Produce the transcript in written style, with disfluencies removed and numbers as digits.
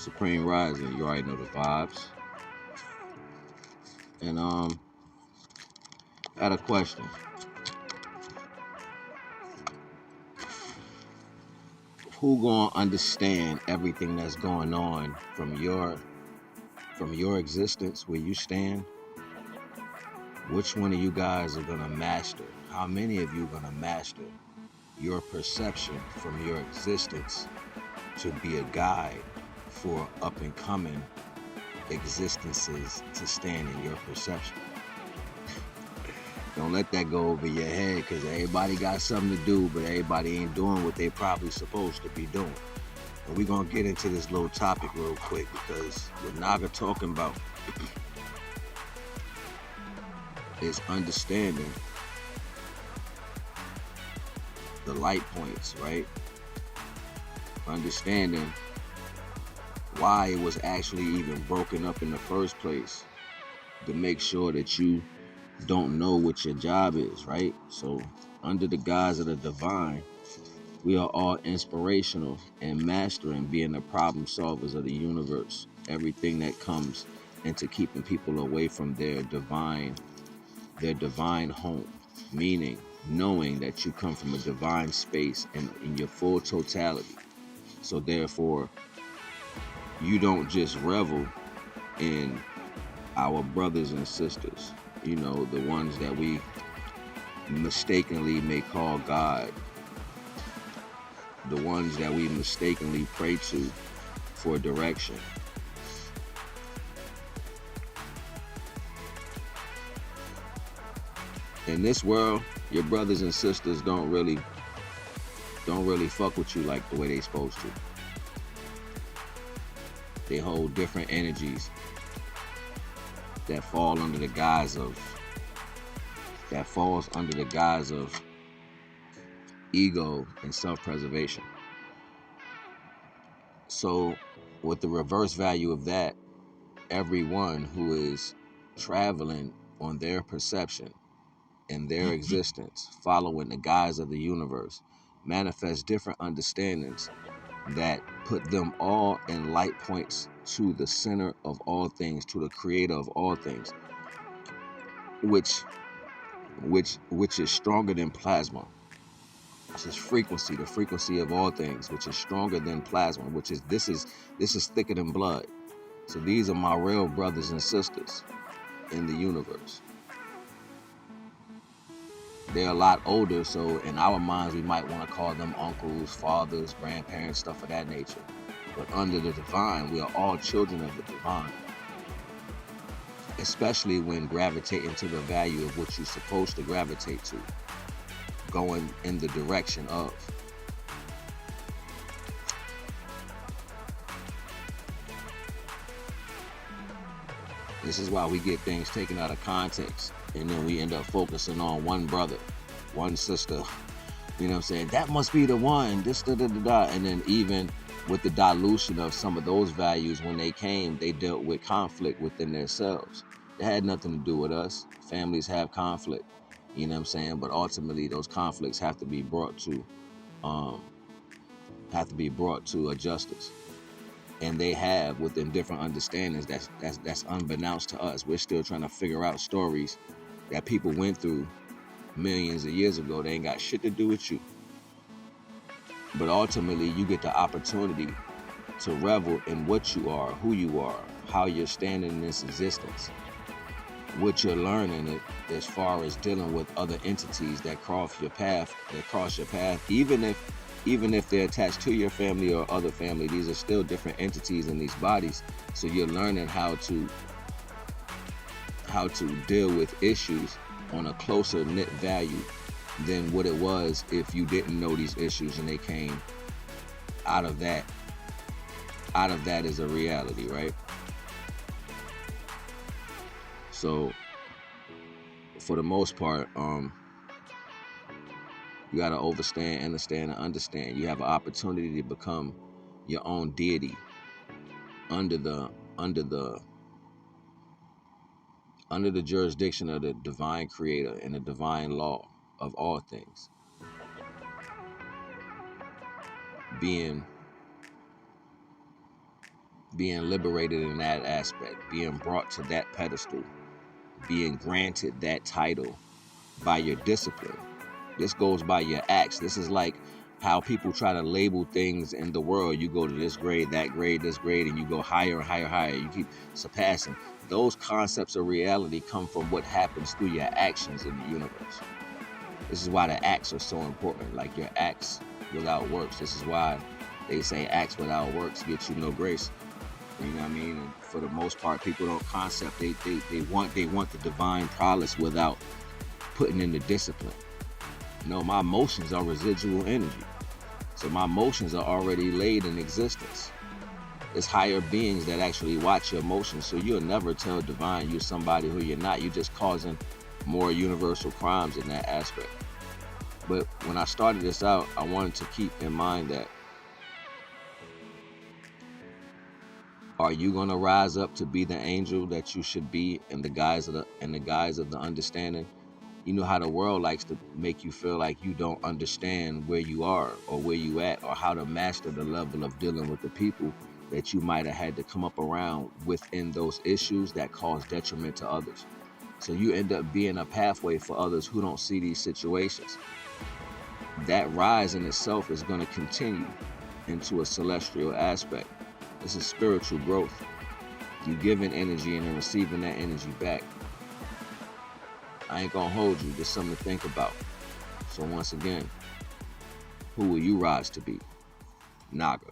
Supreme Rising, you already know the vibes. And I had a question. Who gonna understand everything that's going on from your existence where you stand? Which one of you guys are gonna master? How many of you are gonna master your perception from your existence to be a guide for up and coming existences to stand in your perception? Don't let that go over your head, because everybody got something to do, but everybody ain't doing what they probably supposed to be doing. And we're going to get into this little topic real quick, because what NAGA talking about is understanding the light points, right? Understanding why it was actually even broken up in the first place, to make sure that you don't know what your job is, right? So under the guise of the divine, we are all inspirational and mastering being the problem solvers of the universe. Everything that comes into keeping people away from their divine home, meaning knowing that you come from a divine space and in your full totality. So therefore, you don't just revel in our brothers and sisters, you know, the ones that we mistakenly may call God, the ones that we mistakenly pray to for direction. In this world, your brothers and sisters don't really fuck with you like the way they supposed to. They hold different energies that falls under the guise of ego and self-preservation. So with the reverse value of that, everyone who is traveling on their perception in their existence, following the guise of the universe, manifests different understandings that put them all in light points to the center of all things, to the creator of all things, which is stronger than plasma, which is frequency, the frequency of all things, which is stronger than plasma, which is this is thicker than blood. So these are my real brothers and sisters in the universe. They're a lot older, so in our minds we might want to call them uncles, fathers, grandparents, stuff of that nature. But under the divine, we are all children of the divine. Especially when gravitating to the value of what you're supposed to gravitate to, going in the direction of. This is why we get things taken out of context, and then we end up focusing on one brother, one sister. You know what I'm saying? That must be the one, this, da, da, da, da. And then even with the dilution of some of those values, when they came, they dealt with conflict within themselves. It had nothing to do with us. Families have conflict, you know what I'm saying? But ultimately, those conflicts have to be brought to a justice. And they have within different understandings that's unbeknownst to us. We're still trying to figure out stories that people went through millions of years ago. They ain't got shit to do with you. But ultimately, you get the opportunity to revel in what you are, who you are, how you're standing in this existence, what you're learning as far as dealing with other entities that cross your path, even if they're attached to your family or other family. These are still different entities in these bodies. So you're learning how to deal with issues on a closer knit value than what it was if you didn't know these issues and they came out of that is a reality, right? So for the most part, you gotta understand, and understand. You have an opportunity to become your own deity under the jurisdiction of the divine creator and the divine law of all things. Being being liberated in that aspect, being brought to that pedestal, being granted that title by your discipline. This goes by your acts. This is like how people try to label things in the world. You go to this grade, that grade, this grade, and you go higher and higher, higher. You keep surpassing. Those concepts of reality come from what happens through your actions in the universe. This is why the acts are so important, like your acts without works. This is why they say acts without works get you no grace. You know what I mean? And for the most part, people don't concept. They want the divine prowess without putting in the discipline. No, my emotions are residual energy. So my emotions are already laid in existence. It's higher beings that actually watch your emotions. So you'll never tell divine you're somebody who you're not. You're just causing more universal crimes in that aspect. But when I started this out, I wanted to keep in mind that, are you gonna rise up to be the angel that you should be in the guise of the understanding? You know how the world likes to make you feel like you don't understand where you are or where you at, or how to master the level of dealing with the people that you might have had to come up around within those issues that cause detriment to others. So you end up being a pathway for others who don't see these situations. That rise in itself is going to continue into a celestial aspect. This is spiritual growth. You giving energy and then receiving that energy back. I ain't gonna hold you. Just something to think about. So once again, who will you rise to be? NAGA.